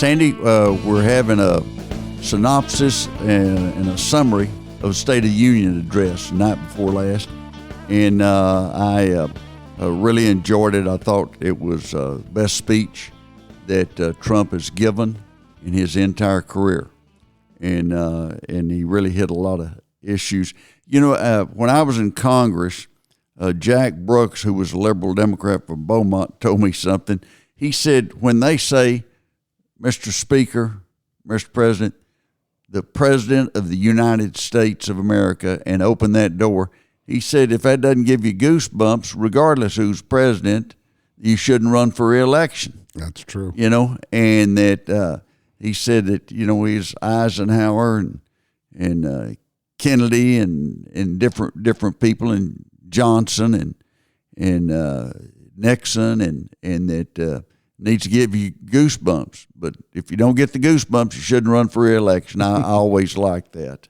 Sandy, we're having a synopsis and a summary of the State of the Union address the night before last, and I really enjoyed it. I thought it was the best speech that Trump has given in his entire career, and he really hit a lot of issues. You know, when I was in Congress, Jack Brooks, who was a liberal Democrat from Beaumont, told me something. He said, when they say, Mr. Speaker, Mr. President, the President of the United States of America, and open that door, he said, if that doesn't give you goosebumps, regardless who's president, you shouldn't run for re-election. That's true. You know, and that he said that, you know, he's Eisenhower and Kennedy and different people, and Johnson and Nixon, and that needs to give you goosebumps. But if you don't get the goosebumps, you shouldn't run for re-election. I always liked that.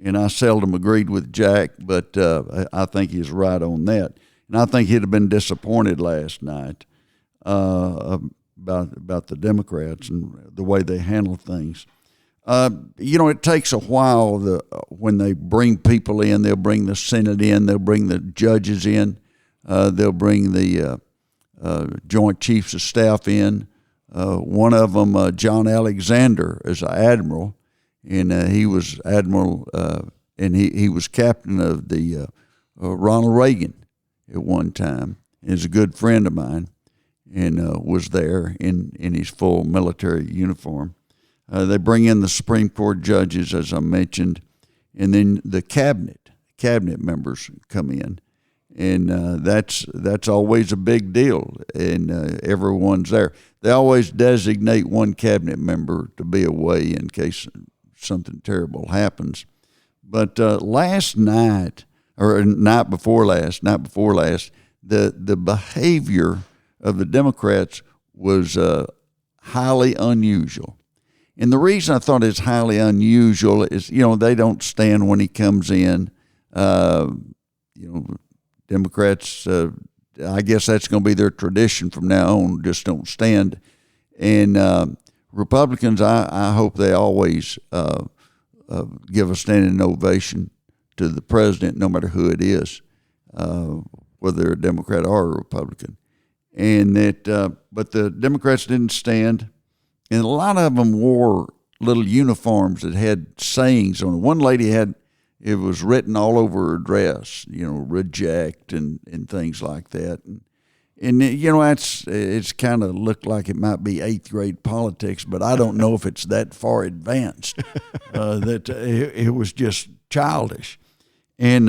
And I seldom agreed with Jack, but I think he's right on that. And I think he'd have been disappointed last night about the Democrats and the way they handle things. You know, it takes a while when they bring people in. They'll bring the Senate in. They'll bring the judges in. They'll bring the Joint Chiefs of Staff in. One of them, John Alexander, is an admiral, and he was admiral, and he was captain of the Ronald Reagan at one time. He's a good friend of mine, and was there in his full military uniform. They bring in the Supreme Court judges, as I mentioned, and then the cabinet members come in. And that's always a big deal, and everyone's there. They always designate one cabinet member to be away in case something terrible happens. But last night, or night before last, the behavior of the Democrats was highly unusual. And the reason I thought it's highly unusual is, you know, they don't stand when he comes in. Democrats, I guess that's going to be their tradition from now on, just don't stand. And Republicans, I hope they always give a standing ovation to the president, no matter who it is, whether they're a Democrat or a Republican. And that, but the Democrats didn't stand, and a lot of them wore little uniforms that had sayings on it. One lady had, it was written all over her dress, you know, reject and things like that. And you know, it's kind of looked like it might be 8th grade politics, but I don't know if it's that far advanced. That it was just childish. And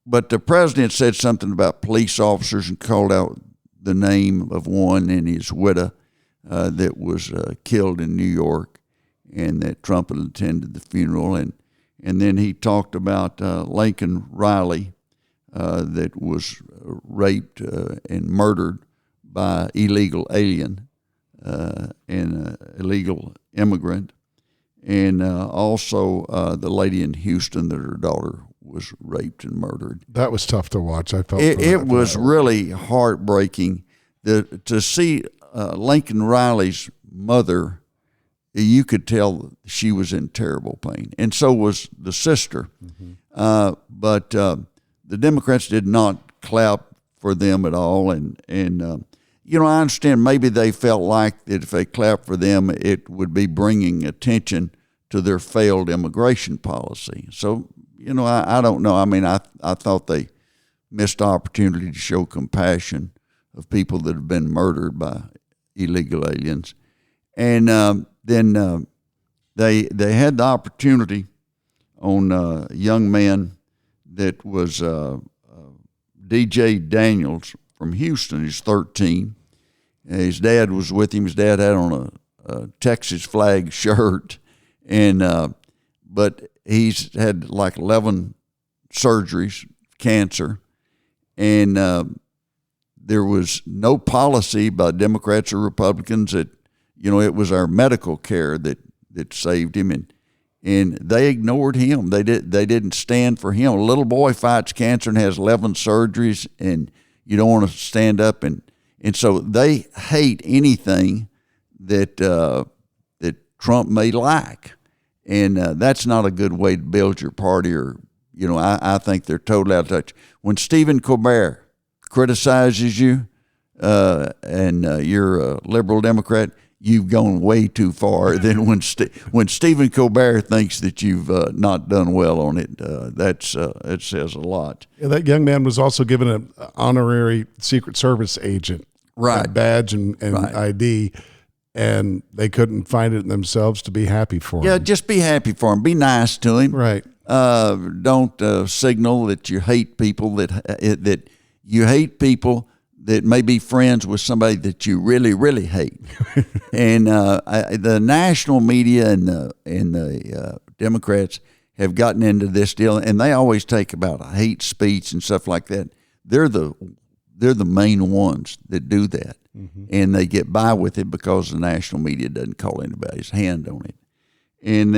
but the president said something about police officers and called out the name of one and his widow that was killed in New York, and that Trump had attended the funeral. And then he talked about Lincoln Riley that was raped and murdered by illegal alien and illegal immigrant. And also the lady in Houston that her daughter was raped and murdered. That was tough to watch. I felt it was really heartbreaking to see Lincoln Riley's mother. You could tell she was in terrible pain, and so was the sister. Mm-hmm. But the Democrats did not clap for them at all, and you know, I understand maybe they felt like that if they clapped for them, it would be bringing attention to their failed immigration policy. So, you know, I don't know. I mean, I thought they missed the opportunity to show compassion of people that have been murdered by illegal aliens. And then they had the opportunity on a young man that was DJ Daniels from Houston. He's 13. His dad was with him. His dad had on a Texas flag shirt, and but he's had like 11 surgeries, cancer, and there was no policy by Democrats or Republicans that, you know, it was our medical care that saved him, and they ignored him. They didn't stand for him. A little boy fights cancer and has 11 surgeries, and you don't want to stand up and so they hate anything that Trump may like, and that's not a good way to build your party. Or I think they're totally out of touch. When Stephen Colbert criticizes you, and you're a liberal Democrat, you've gone way too far. Then when Stephen Colbert thinks that you've not done well on it, it says a lot. Yeah, that young man was also given an honorary Secret Service agent badge and ID, and they couldn't find it in themselves to be happy for him. Yeah, just be happy for him. Be nice to him. Right. Don't signal that you hate people that you hate people that may be friends with somebody that you really, really hate. And the national media and the Democrats have gotten into this deal, and they always take about hate speech and stuff like that. They're the main ones that do that, and they get by with it because the national media doesn't call anybody's hand on it. And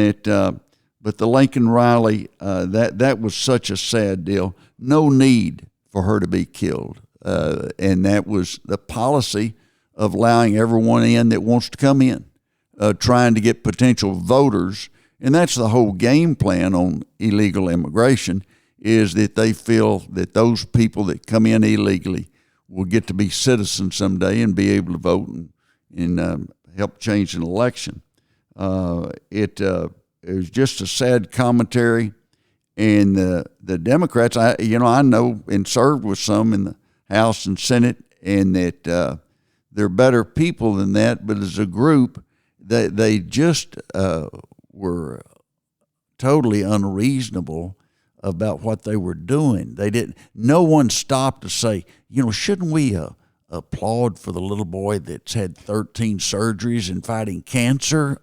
but the Lincoln Riley, that was such a sad deal. No need for her to be killed. And that was the policy of allowing everyone in that wants to come in, trying to get potential voters. And that's the whole game plan on illegal immigration, is that they feel that those people that come in illegally will get to be citizens someday and be able to vote and help change an election. It was just a sad commentary. And the Democrats, I know and served with some in the House and Senate, and that they're better people than that. But as a group, they just were totally unreasonable about what they were doing. No one stopped to say, shouldn't we applaud for the little boy that's had 13 surgeries and fighting cancer?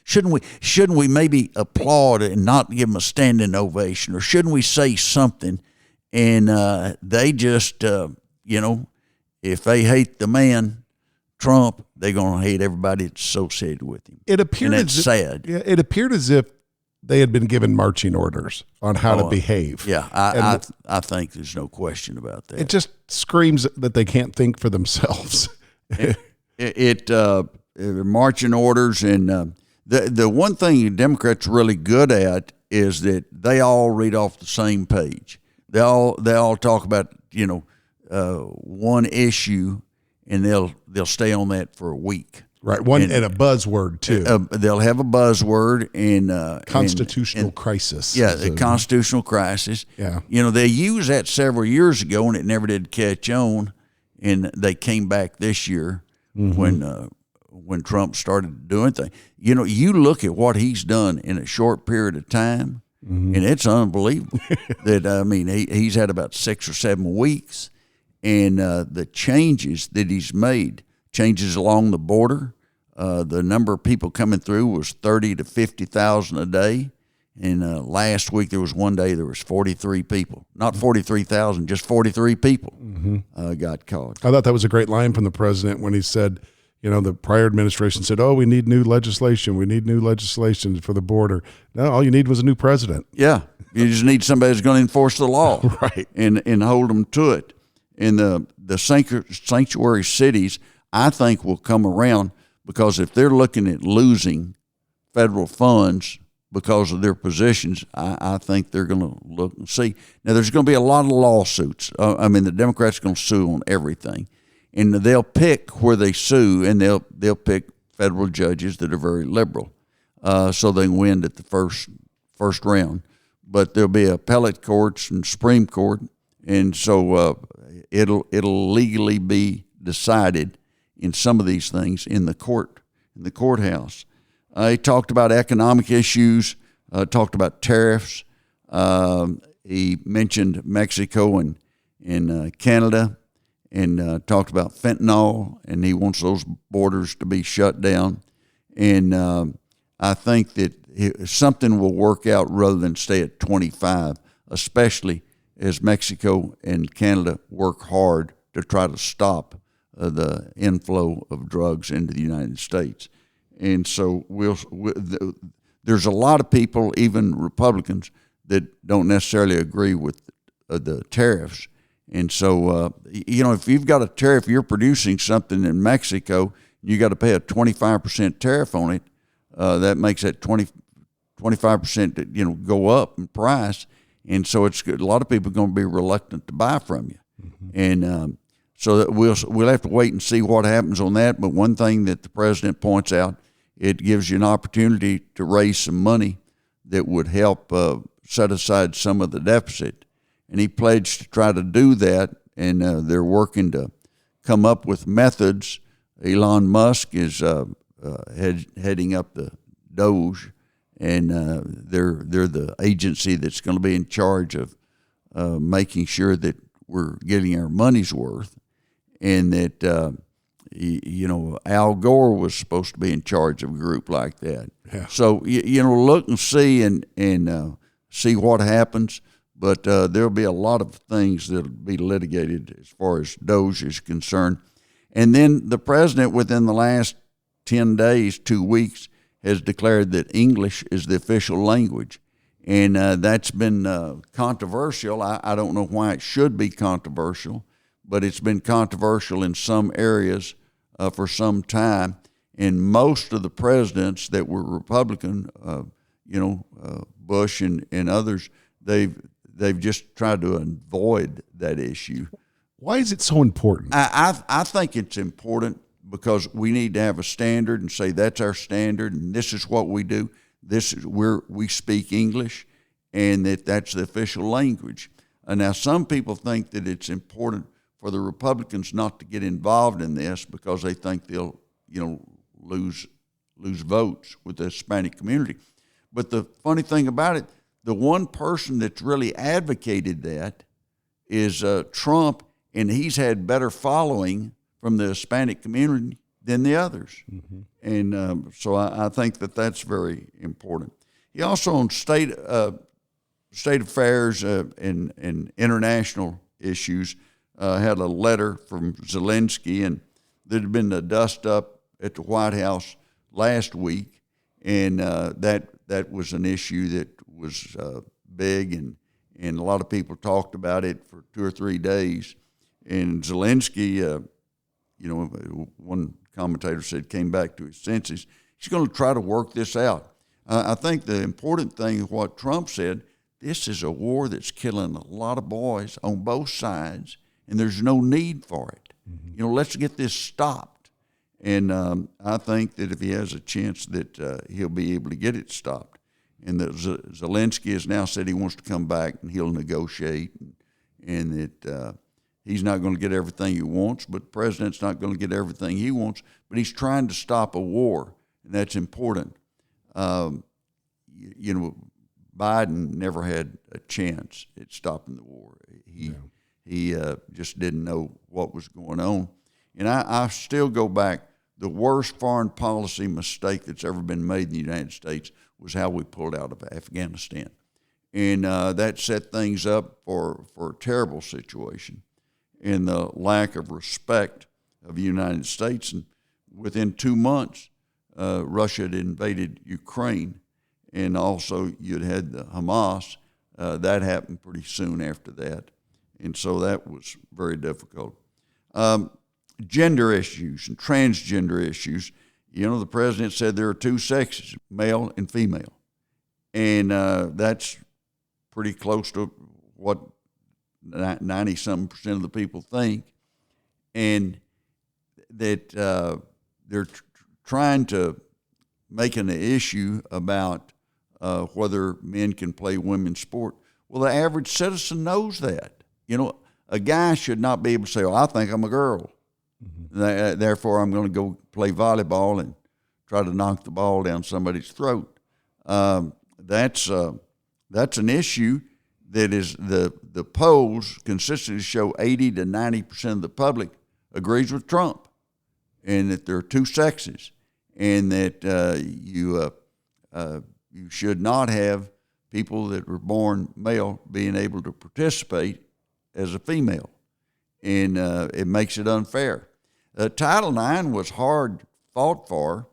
Shouldn't we maybe applaud and not give him a standing ovation? Or shouldn't we say something? And they just, if they hate the man, Trump, they're going to hate everybody that's associated with him. It appeared and that's sad. Yeah, it appeared as if they had been given marching orders on how to behave. Yeah, I think there's no question about that. It just screams that they can't think for themselves. Marching orders, and the one thing Democrats are really good at is that they all read off the same page. They all talk about one issue, and they'll stay on that for a week. Right, and a buzzword too. They'll have a buzzword and constitutional crisis. Yeah, the constitutional crisis. Yeah, they used that several years ago, and it never did catch on. And they came back this year when Trump started doing things. You look at what he's done in a short period of time, and it's unbelievable. He's had about 6 or 7 weeks, and the changes that he's made. Changes along the border. The number of people coming through was 30 to 50,000 a day. And last week there was one day there was 43 people. Not 43,000, just 43 people got caught. I thought that was a great line from the president when he said, the prior administration said, we need new legislation. We need new legislation for the border. No, all you need was a new president. Yeah. You just need somebody who's going to enforce the law. Right. And hold them to it. And the sanctuary cities, I think, will come around, because if they're looking at losing federal funds because of their positions, I think they're going to look and see. Now, there's going to be a lot of lawsuits. The Democrats are going to sue on everything, and they'll pick where they sue, and they'll pick federal judges that are very liberal, so they can win at the first round. But there'll be appellate courts and Supreme Court, and so it'll legally be decided in some of these things in the courthouse. He talked about economic issues, talked about tariffs. He mentioned Mexico and Canada, and talked about fentanyl, and he wants those borders to be shut down. And I think that something will work out rather than stay at 25, especially as Mexico and Canada work hard to try to stop the inflow of drugs into the United States. And so there's a lot of people, even Republicans, that don't necessarily agree with the tariffs. And so, if you've got a tariff, you're producing something in Mexico, You got to pay a 25% tariff on it. That makes that 25% go up in price, and so it's a lot of people are going to be reluctant to buy from you, and so that we'll have to wait and see what happens on that. But one thing that the president points out, it gives you an opportunity to raise some money that would help set aside some of the deficit, and he pledged to try to do that, and they're working to come up with methods. Elon Musk is heading up the Doge, and they're the agency that's going to be in charge of making sure that we're getting our money's worth, and that Al Gore was supposed to be in charge of a group like that. Yeah. So look and see and see what happens. But there'll be a lot of things that'll be litigated as far as Doge is concerned. And then the president, within the last 10 days, 2 weeks, has declared that English is the official language. And that's been controversial. I don't know why it should be controversial, but it's been controversial in some areas for some time. And most of the presidents that were Republican, Bush and others, they've just tried to avoid that issue. Why is it so important? I think it's important because we need to have a standard and say that's our standard and this is what we do. This is where we speak English, and that's the official language. Now, some people think that it's important for the Republicans not to get involved in this because they think they'll, lose votes with the Hispanic community. But the funny thing about it, the one person that's really advocated that is Trump, and he's had better following from the Hispanic community than the others. Mm-hmm. And so I think that that's very important. He also, on state affairs and international issues, had a letter from Zelensky, and there had been a dust-up at the White House last week, and that was an issue that was big, and a lot of people talked about it for 2 or 3 days. And Zelensky, one commentator said, came back to his senses. He's going to try to work this out. I think the important thing is what Trump said. This is a war that's killing a lot of boys on both sides, and there's no need for it. Mm-hmm. Let's get this stopped. And I think that if he has a chance that he'll be able to get it stopped. And that Zelensky has now said he wants to come back and he'll negotiate, and that he's not going to get everything he wants, but the president's not going to get everything he wants, but he's trying to stop a war, and that's important. Biden never had a chance at stopping the war. He just didn't know what was going on. And I still go back, the worst foreign policy mistake that's ever been made in the United States was how we pulled out of Afghanistan. And that set things up for a terrible situation, and the lack of respect of the United States. And within 2 months, Russia had invaded Ukraine, and also you'd had the Hamas. That happened pretty soon after that, and so that was very difficult. Gender issues and transgender issues. The president said there are 2 sexes, male and female, and that's pretty close to what 90-something% of the people think, and that they're trying to make an issue about whether men can play women's sport. Well, the average citizen knows that. A guy should not be able to say, "Oh, I think I'm a girl. Mm-hmm. Therefore, I'm going to go play volleyball and try to knock the ball down somebody's throat." That's an issue that is the polls consistently show 80 to 90% of the public agrees with Trump, and that there are 2 sexes, and that you should not have people that were born male being able to participate as a female, and it makes it unfair. Title IX was hard fought for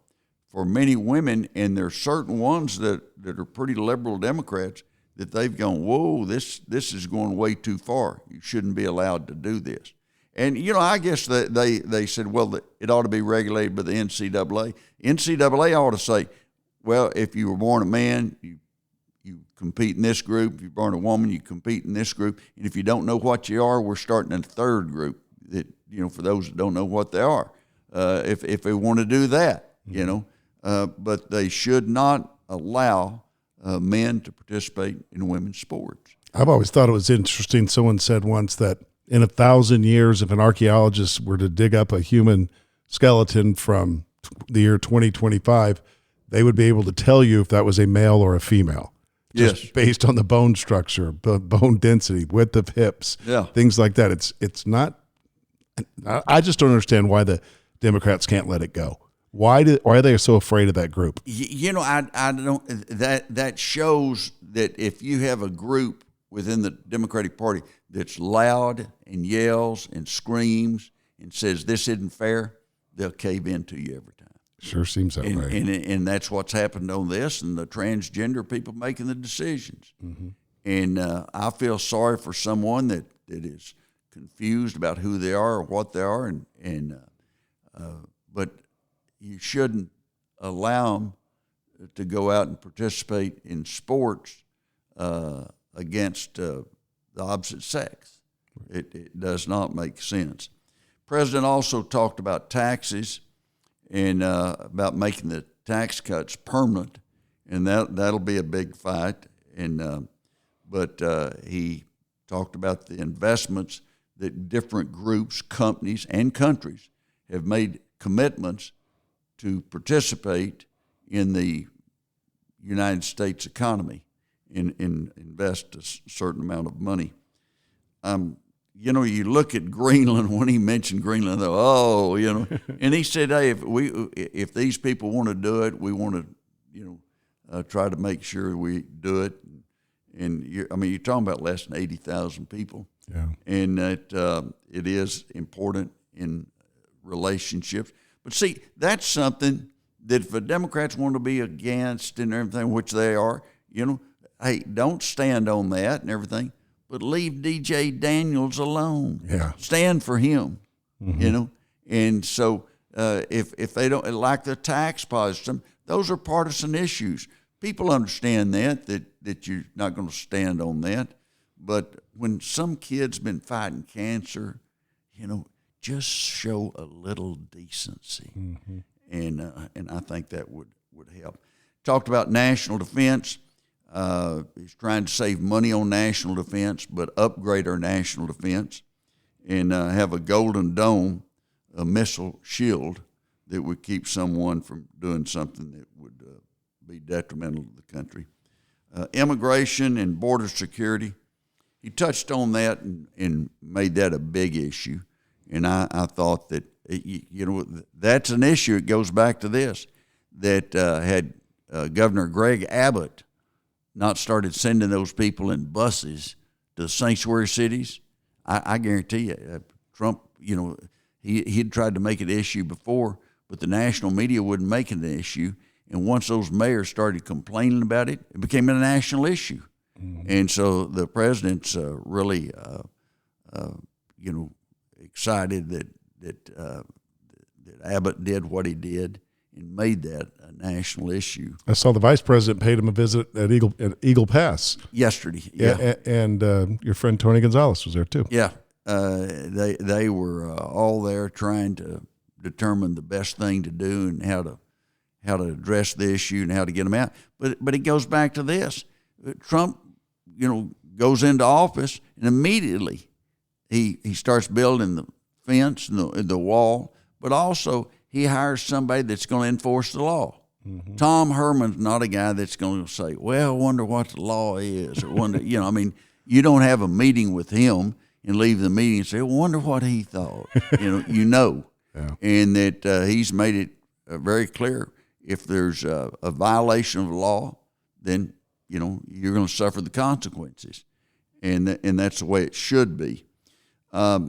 many women, and there are certain ones that are pretty liberal Democrats that they've gone, whoa, this is going way too far. You shouldn't be allowed to do this. And, I guess that they said, well, that it ought to be regulated by the NCAA. NCAA ought to say, well, if you were born a man, you compete in this group. If you're born a woman, you compete in this group. And if you don't know what you are, we're starting a third group that, for those that don't know what they are. If they want to do that, but they should not allow men to participate in women's sports. I've always thought it was interesting. Someone said once that in 1,000 years, if an archaeologist were to dig up a human skeleton from the year 2025, they would be able to tell you if that was a male or a female. Just based on the bone structure, bone density, width of hips, things like that. It's not. I just don't understand why the Democrats can't let it go. Why are they so afraid of that group? I don't. That shows that if you have a group within the Democratic Party that's loud and yells and screams and says this isn't fair, they'll cave into you every time. Sure seems that way. And that's what's happened on this, and the transgender people making the decisions. Mm-hmm. And I feel sorry for someone that is confused about who they are or what they are, but you shouldn't allow them to go out and participate in sports against the opposite sex. It does not make sense. The president also talked about taxes and about making the tax cuts permanent, and that'll be a big fight. And but he talked about the investments that different groups, companies, and countries have made commitments to participate in the United States economy and invest a certain amount of money. You look at Greenland. When he mentioned Greenland, and he said, "Hey, if these people want to do it, we want to, try to make sure we do it." And you're talking about less than 80,000 people, and that it is important in relationships. But see, that's something that if the Democrats want to be against and everything, which they are, hey, don't stand on that and everything. But leave DJ Daniels alone. Yeah. Stand for him, And so if they don't like the tax policy, those are partisan issues. People understand that you're not going to stand on that. But when some kid's been fighting cancer, just show a little decency. Mm-hmm. And I think that would help. Talked about national defense. He's trying to save money on national defense, but upgrade our national defense and have a Golden Dome, a missile shield that would keep someone from doing something that would be detrimental to the country. Immigration and border security. He touched on that and made that a big issue. And I thought that, that's an issue. It goes back to this, that had Governor Greg Abbott not started sending those people in buses to the sanctuary cities, I guarantee you, Trump, he'd tried to make it an issue before, but the national media wouldn't make it an issue. And once those mayors started complaining about it, it became a national issue. Mm-hmm. And so the president's really, excited that Abbott did what he did and made that a national issue. I saw the vice president paid him a visit at Eagle Pass yesterday. Yeah, and your friend Tony Gonzalez was there too. Yeah, they were all there trying to determine the best thing to do and how to address the issue and how to get them out. But it goes back to this: Trump, goes into office and immediately he starts building the fence and the wall, but also he hires somebody that's going to enforce the law. Mm-hmm. Tom Herman's not a guy that's going to say, well, I wonder what the law is, or wonder, you don't have a meeting with him and leave the meeting and say, I wonder what he thought, Yeah. And that he's made it very clear. If there's a violation of the law, then, you're going to suffer the consequences. And that's the way it should be. I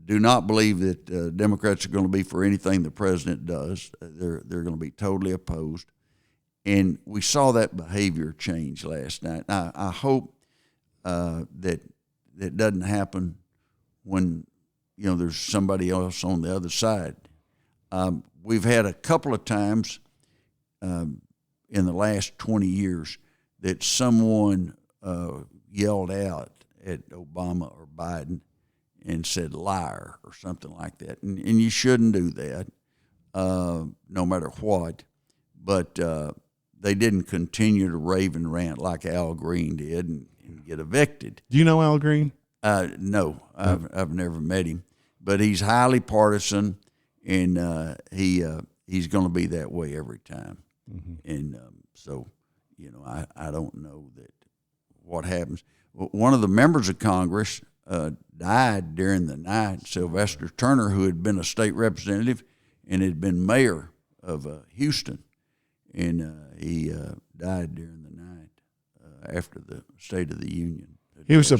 do not believe that Democrats are going to be for anything the president does. They're going to be totally opposed. And we saw that behavior change last night. I hope that doesn't happen when there's somebody else on the other side. We've had a couple of times in the last 20 years that someone yelled out at Obama or Biden and said liar or something like that. And you shouldn't do that, no matter what. But they didn't continue to rave and rant like Al Green did and get evicted. Do you know Al Green? No, I've never met him. But he's highly partisan, and he's going to be that way every time. Mm-hmm. And so, I don't know that what happens. One of the members of Congress died during the night, Sylvester Turner, who had been a state representative and had been mayor of Houston. And he died during the night after the State of the Union. He was a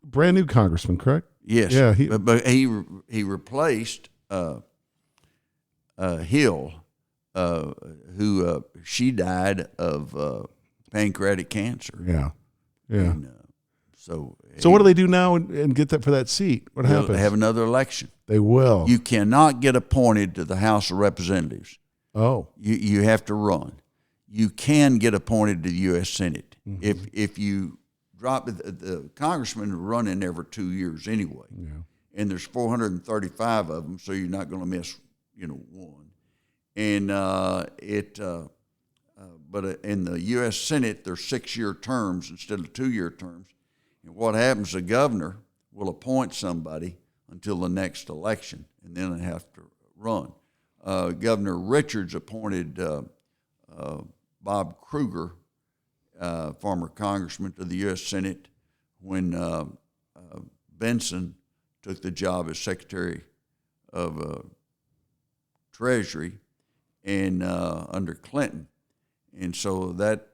brand new congressman, correct? Yes. Yeah. But he replaced Hill, who she died of pancreatic cancer. Yeah. Yeah. And, so what do they do now and get that for that seat? What happens? They have another election. They will. You cannot get appointed to the House of Representatives. Oh. You have to run. You can get appointed to the U.S. Senate. Mm-hmm. If you drop the congressmen are running every 2 years anyway. Yeah. And there's 435 of them, so you're not going to miss one. And but in the U.S. Senate, there's 6-year terms instead of 2-year terms. And what happens, the governor will appoint somebody until the next election, and then they have to run. Governor Richards appointed Bob Kruger, former congressman, to the U.S. Senate when Benson took the job as Secretary of Treasury and under Clinton. And so that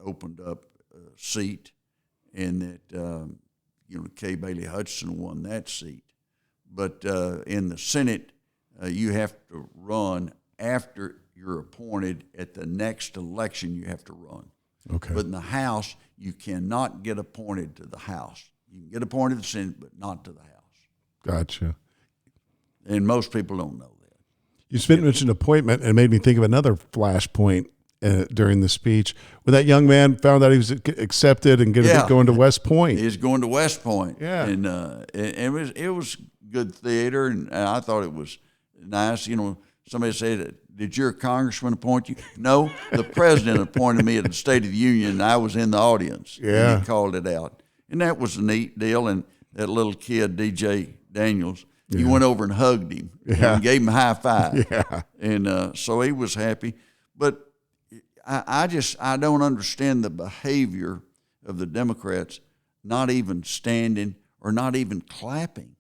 opened up a seat, and that Kay Bailey Hutchinson won that seat. But in the Senate, you have to run after you're appointed. At the next election, you have to run. Okay. But in the House, you cannot get appointed to the House. You can get appointed to the Senate, but not to the House. Gotcha. And most people don't know that. You mentioned appointment, and it made me think of another flashpoint during the speech when that young man found out he was accepted and going to West Point. He was going to West Point. Yeah. And it was good theater, and I thought it was nice. Somebody said, "Did your congressman appoint you?" No, the president appointed me at the State of the Union, and I was in the audience. Yeah. And he called it out. And that was a neat deal. And that little kid, DJ Daniels, he went over and hugged him and gave him a high five. Yeah. And so he was happy. But I don't understand the behavior of the Democrats not even standing or not even clapping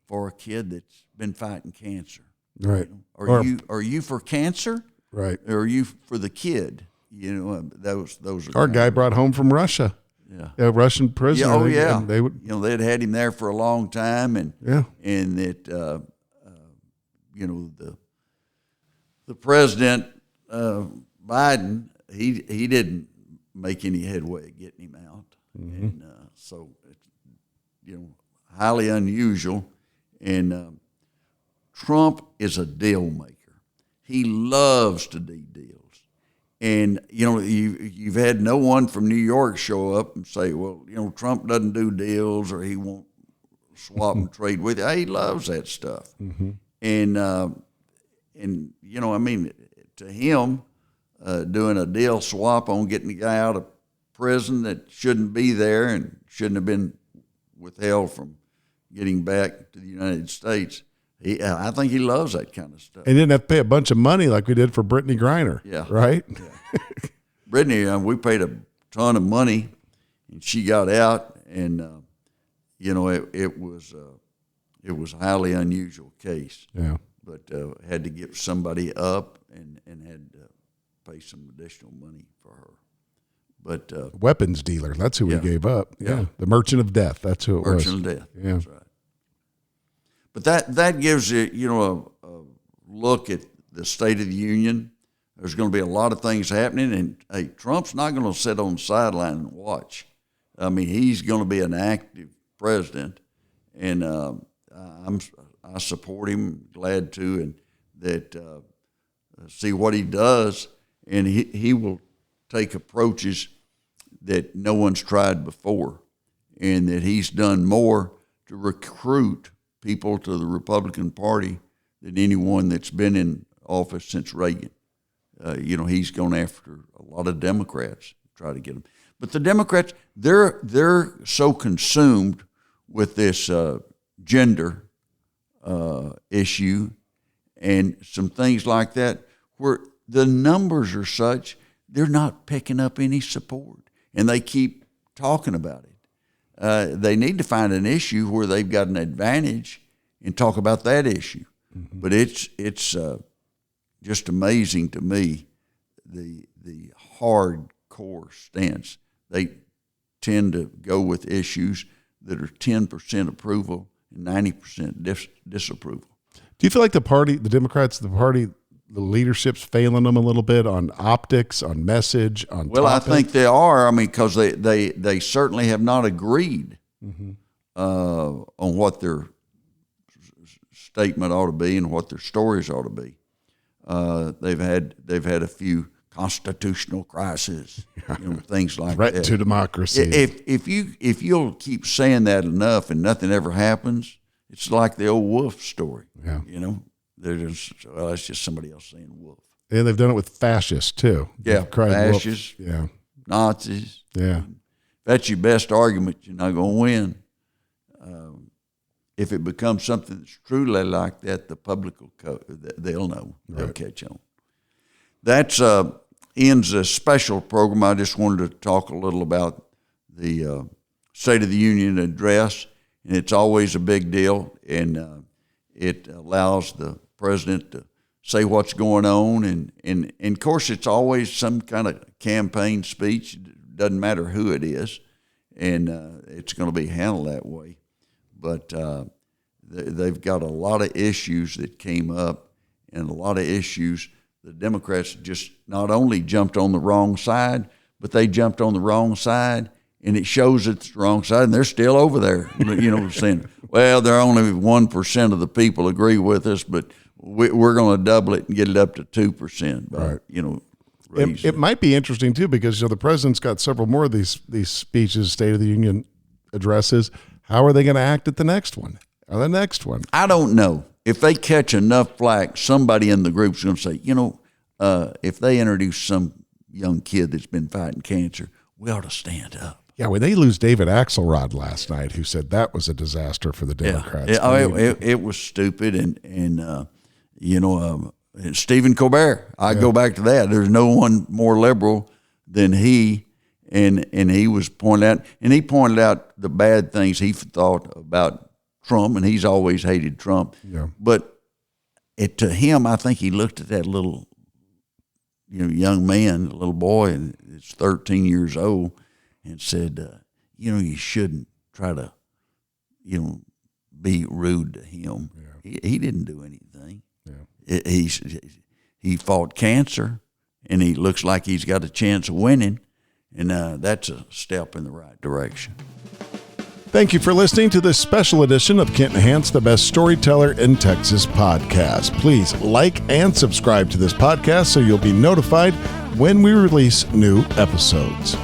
for a kid that's been fighting cancer. Right. Are you for cancer? Right. Or are you for the kid? Those are. Our guy brought home from Russia. Yeah. A Russian prisoner. Yeah, oh yeah. And they would. They'd had him there for a long time, and that the president Biden he didn't make any headway getting him out, and so it's highly unusual. And Trump is a deal maker. He loves to do deals. And, you've had no one from New York show up and say, well, Trump doesn't do deals or he won't swap and trade with you. He loves that stuff. Mm-hmm. And to him, doing a deal swap on getting the guy out of prison that shouldn't be there and shouldn't have been withheld from getting back to the United States, I think he loves that kind of stuff. And didn't have to pay a bunch of money like we did for Brittany Griner. Yeah. Right? Yeah. Brittany, we paid a ton of money, and she got out, and, it was a highly unusual case. Yeah. But had to give somebody up and had to pay some additional money for her. But weapons dealer, that's who we gave up. Yeah. The merchant of death, that's who it was. Merchant of death, yeah. That's right. But that gives you, a look at the State of the Union. There's going to be a lot of things happening, and hey, Trump's not going to sit on the sideline and watch. I mean, he's going to be an active president, and I support him, glad to, and that see what he does, and he will take approaches that no one's tried before, and that he's done more to recruit people to the Republican Party than anyone that's been in office since Reagan. He's gone after a lot of Democrats to try to get them. But the Democrats, they're so consumed with this gender issue and some things like that, where the numbers are such, they're not picking up any support, and they keep talking about it. They need to find an issue where they've got an advantage and talk about that issue. Mm-hmm. But it's just amazing to me the hardcore stance. They tend to go with issues that are 10% approval and 90% disapproval. Do you feel like the Democrats, the leadership's failing them a little bit on optics, on message, on Well, topic? I think they are. I mean, because they certainly have not agreed on what their statement ought to be and what their stories ought to be. They've had a few constitutional crises, things like Threat that. to democracy. If you'll keep saying that enough and nothing ever happens, it's like the old wolf story. Yeah. They're just, it's just somebody else saying wolf. And they've done it with fascists too. Yeah, fascists. Wolf. Yeah, Nazis. yeah. If that's your best argument, you're not going to win. If it becomes something that's truly like that, the public will they'll know. They'll catch on. That's ends a special program. I just wanted to talk a little about the State of the Union address, and it's always a big deal, and it allows the president to say what's going on, and of course it's always some kind of campaign speech. It doesn't matter who it is, and it's going to be handled that way. But they've got a lot of issues that came up, and a lot of issues the Democrats just not only jumped on the wrong side, but they jumped on the wrong side, and it shows it's the wrong side, and they're still over there, saying, well, they're only 1% of the people agree with us, but we're going to double it and get it up to 2%. By, it might be interesting too, because the president's got several more of these speeches, State of the Union addresses. How are they going to act at the next one? Or the next one? I don't know. If they catch enough flack, somebody in the group's going to say, if they introduce some young kid that's been fighting cancer, we ought to stand up. Yeah, when they lose David Axelrod last night, who said that was a disaster for the Democrats. It was stupid, and Stephen Colbert. I go back to that. There's no one more liberal than he, and he was pointed out the bad things he thought about Trump, and he's always hated Trump. Yeah. But to him, I think he looked at that little, young man, little boy, and it's 13 years old, and said, you shouldn't try to, be rude to him. Yeah. He didn't do anything. Yeah. He fought cancer, and he looks like he's got a chance of winning, and that's a step in the right direction. Thank you for listening to this special edition of Kent and Hance, the Best Storyteller in Texas podcast. Please like and subscribe to this podcast so you'll be notified when we release new episodes.